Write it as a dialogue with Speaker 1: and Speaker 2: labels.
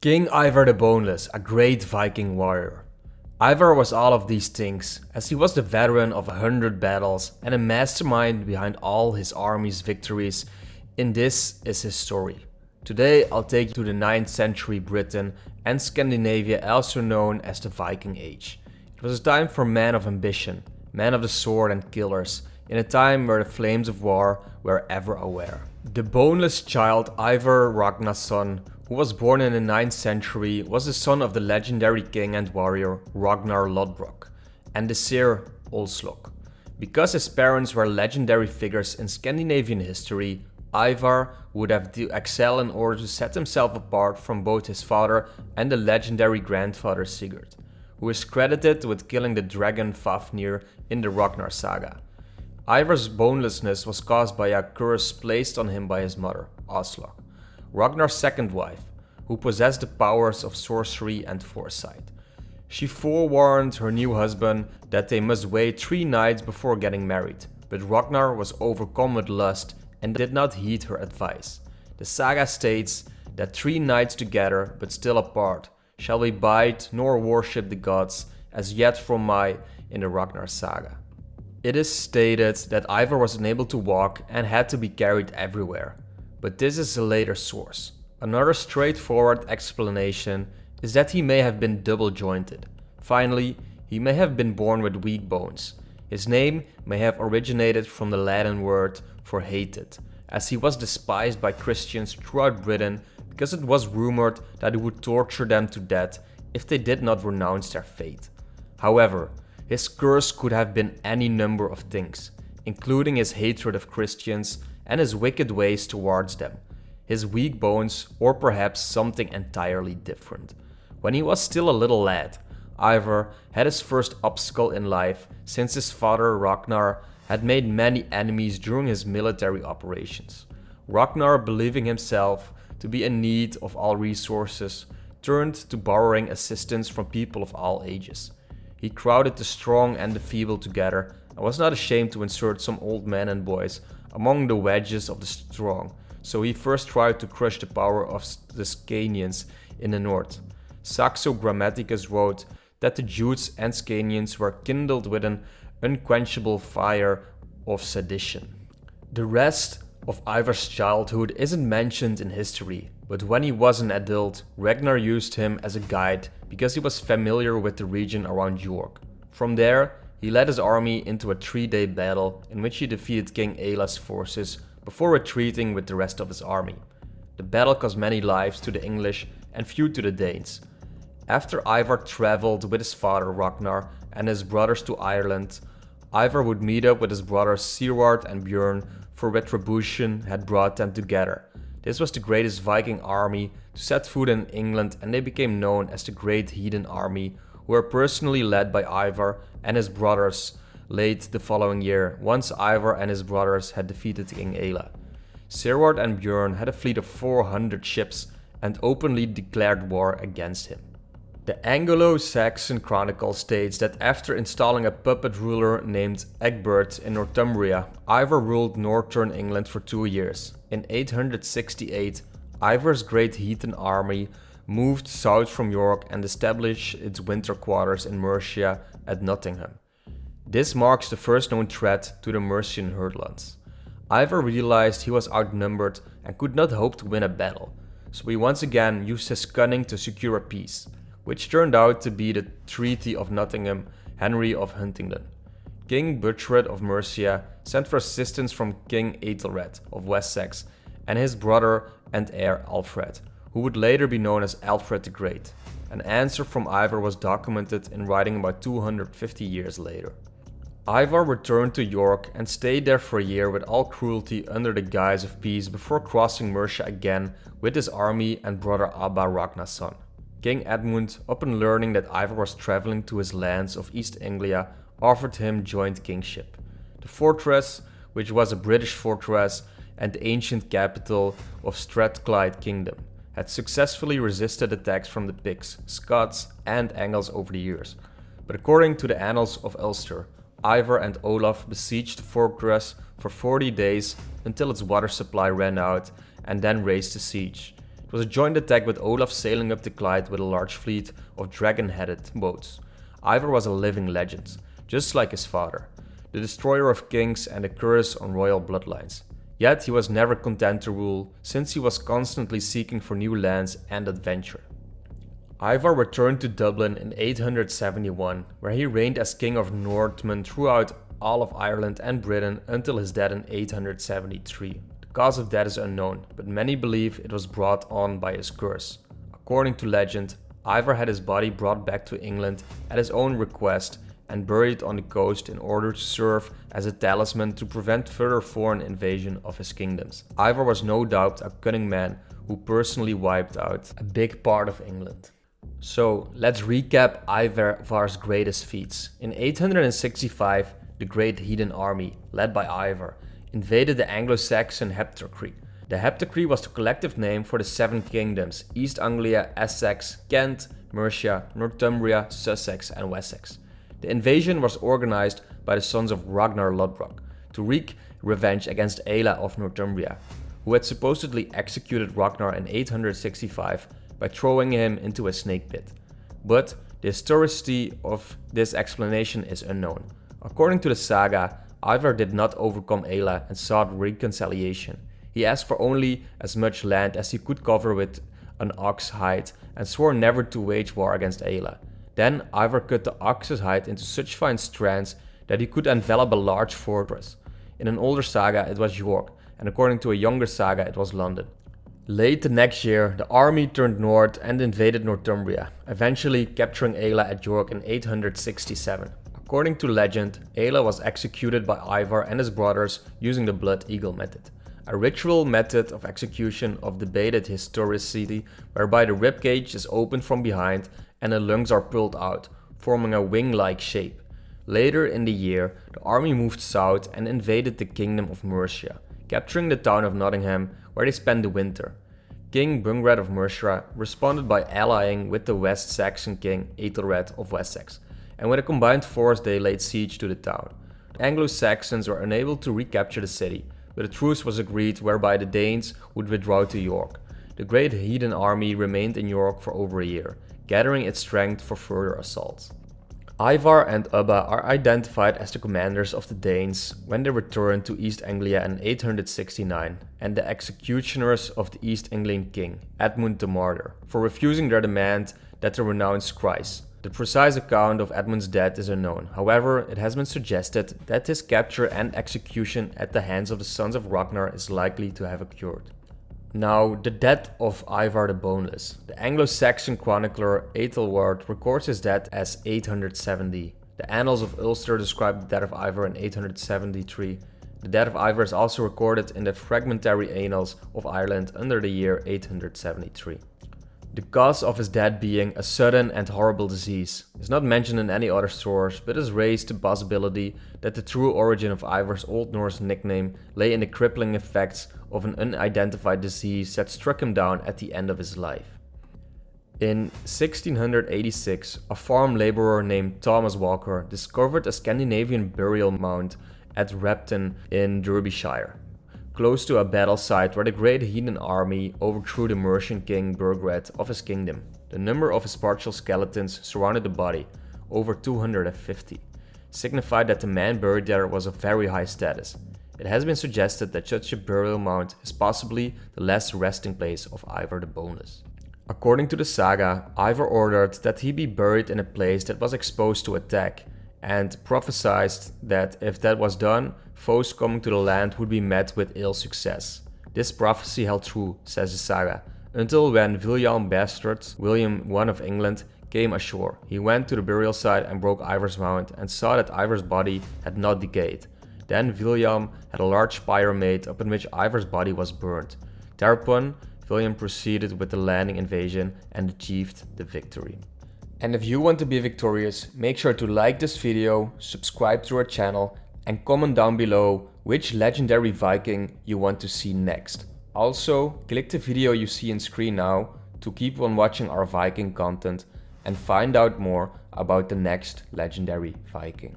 Speaker 1: King Ivar the Boneless, a great Viking warrior. Ivar was all of these things, as he was the veteran of 100 battles and a mastermind behind all his army's victories. In this is his story. Today I'll take you to the 9th century Britain and Scandinavia, also known as the Viking Age. It was a time for men of ambition, men of the sword and killers, in a time where the flames of war were ever aware. The Boneless Child Ivar Ragnarsson, who was born in the 9th century, was the son of the legendary king and warrior Ragnar Lodbrok and the seer Olslok. Because his parents were legendary figures in Scandinavian history, Ivar would have to excel in order to set himself apart from both his father and the legendary grandfather Sigurd, who is credited with killing the dragon Fafnir in the Ragnar saga. Ivar's bonelessness was caused by a curse placed on him by his mother, Aslak, Ragnar's second wife, who possessed the powers of sorcery and foresight. She forewarned her new husband that they must wait 3 nights before getting married, but Ragnar was overcome with lust and did not heed her advice. The saga states that 3 nights together, but still apart, shall we bide nor worship the gods, as yet from my in the Ragnar saga. It is stated that Ivar was unable to walk and had to be carried everywhere, but this is a later source. Another straightforward explanation is that he may have been double jointed. Finally, he may have been born with weak bones. His name may have originated from the Latin word for hated, as he was despised by Christians throughout Britain because it was rumored that he would torture them to death if they did not renounce their faith. However, his curse could have been any number of things, including his hatred of Christians and his wicked ways towards them, his weak bones, or perhaps something entirely different. When he was still a little lad, Ivar had his first obstacle in life, since his father Ragnar had made many enemies during his military operations. Ragnar, believing himself to be in need of all resources, turned to borrowing assistance from people of all ages. He crowded the strong and the feeble together and was not ashamed to insert some old men and boys among the wedges of the strong, so he first tried to crush the power of the Scanians in the north. Saxo Grammaticus wrote that the Jutes and Scanians were kindled with an unquenchable fire of sedition. The rest of Ivar's childhood isn't mentioned in history, but when he was an adult, Ragnar used him as a guide because he was familiar with the region around York. From there, he led his army into a 3-day battle in which he defeated King Eila's forces before retreating with the rest of his army. The battle cost many lives to the English and few to the Danes. After Ivar traveled with his father Ragnar and his brothers to Ireland, Ivar would meet up with his brothers Siward and Björn, for retribution had brought them together. This was the greatest Viking army to set foot in England, and they became known as the Great Heathen Army, who were personally led by Ivar and his brothers late the following year, once Ivar and his brothers had defeated King Eila. Siward and Björn had a fleet of 400 ships and openly declared war against him. The Anglo-Saxon Chronicle states that after installing a puppet ruler named Egbert in Northumbria, Ivar ruled northern England for 2 years. In 868, Ivar's great heathen army moved south from York and established its winter quarters in Mercia at Nottingham. This marks the first known threat to the Mercian heartlands. Ivar realized he was outnumbered and could not hope to win a battle, so he once again used his cunning to secure a peace, which turned out to be the Treaty of Nottingham. Henry of Huntingdon, King Buthred of Mercia, sent for assistance from King Aethelred of Wessex and his brother and heir Alfred, who would later be known as Alfred the Great. An answer from Ivar was documented in writing about 250 years later. Ivar returned to York and stayed there for a year with all cruelty under the guise of peace before crossing Mercia again with his army and brother Abba Ragnarsson. King Edmund, upon learning that Ivar was traveling to his lands of East Anglia, offered him joint kingship. The fortress, which was a British fortress and the ancient capital of Strathclyde Kingdom, had successfully resisted attacks from the Picts, Scots and Angles over the years. But according to the Annals of Ulster, Ivar and Olaf besieged the fortress for 40 days until its water supply ran out and then raised the siege. It was a joint attack with Olaf sailing up the Clyde with a large fleet of dragon-headed boats. Ivar was a living legend, just like his father, the destroyer of kings and a curse on royal bloodlines. Yet he was never content to rule, since he was constantly seeking for new lands and adventure. Ivar returned to Dublin in 871, where he reigned as king of Northmen throughout all of Ireland and Britain until his death in 873. The cause of death is unknown, but many believe it was brought on by his curse. According to legend, Ivar had his body brought back to England at his own request and buried on the coast in order to serve as a talisman to prevent further foreign invasion of his kingdoms. Ivar was no doubt a cunning man who personally wiped out a big part of England. So let's recap Ivar's greatest feats. In 865, the Great Heathen Army, led by Ivar, invaded the Anglo-Saxon Heptarchy. The Heptarchy was the collective name for the 7 kingdoms: East Anglia, Essex, Kent, Mercia, Northumbria, Sussex and Wessex. The invasion was organized by the sons of Ragnar Lodbrok to wreak revenge against Aelle of Northumbria, who had supposedly executed Ragnar in 865 by throwing him into a snake pit. But the historicity of this explanation is unknown. According to the saga, Ivar did not overcome Aelle and sought reconciliation. He asked for only as much land as he could cover with an ox hide and swore never to wage war against Aelle. Then Ivar cut the ox's hide into such fine strands that he could envelop a large fortress. In an older saga it was York, and according to a younger saga it was London. Late the next year, the army turned north and invaded Northumbria, eventually capturing Aelle at York in 867. According to legend, Aelle was executed by Ivar and his brothers using the blood eagle method, a ritual method of execution of debated historicity whereby the ribcage is opened from behind and the lungs are pulled out, forming a wing-like shape. Later in the year, the army moved south and invaded the kingdom of Mercia, capturing the town of Nottingham, where they spent the winter. King Bungrad of Mercia responded by allying with the West Saxon king Ethelred of Wessex, and with a combined force they laid siege to the town. The Anglo-Saxons were unable to recapture the city, but a truce was agreed whereby the Danes would withdraw to York. The Great Heathen Army remained in York for over a year, gathering its strength for further assaults. Ivar and Ubba are identified as the commanders of the Danes when they returned to East Anglia in 869, and the executioners of the East Anglian king, Edmund the Martyr, for refusing their demand that they renounce Christ. The precise account of Edmund's death is unknown. However, it has been suggested that his capture and execution at the hands of the sons of Ragnar is likely to have occurred. Now, the death of Ivar the Boneless. The Anglo-Saxon chronicler Ethelward records his death as 870. The Annals of Ulster describe the death of Ivar in 873. The death of Ivar is also recorded in the Fragmentary Annals of Ireland under the year 873. The cause of his death being a sudden and horrible disease is not mentioned in any other source, but has raised the possibility that the true origin of Ivar's Old Norse nickname lay in the crippling effects of an unidentified disease that struck him down at the end of his life. In 1686, a farm laborer named Thomas Walker discovered a Scandinavian burial mound at Repton in Derbyshire, close to a battle site where the Great Heathen Army overthrew the Mercian king Burgrad of his kingdom. The number of his partial skeletons surrounded the body, over 250, signified that the man buried there was of very high status. It has been suggested that such a burial mound is possibly the last resting place of Ivar the Boneless. According to the saga, Ivar ordered that he be buried in a place that was exposed to attack, and prophesied that if that was done, foes coming to the land would be met with ill success. This prophecy held true, says the saga, until when William Bastard, William I of England, came ashore. He went to the burial site and broke Ivar's mound and saw that Ivar's body had not decayed. Then William had a large pyre made upon which Ivar's body was burned. Thereupon, William proceeded with the landing invasion and achieved the victory. And if you want to be victorious, make sure to like this video, subscribe to our channel, and comment down below which legendary Viking you want to see next. Also, click the video you see on screen now to keep on watching our Viking content and find out more about the next legendary Viking.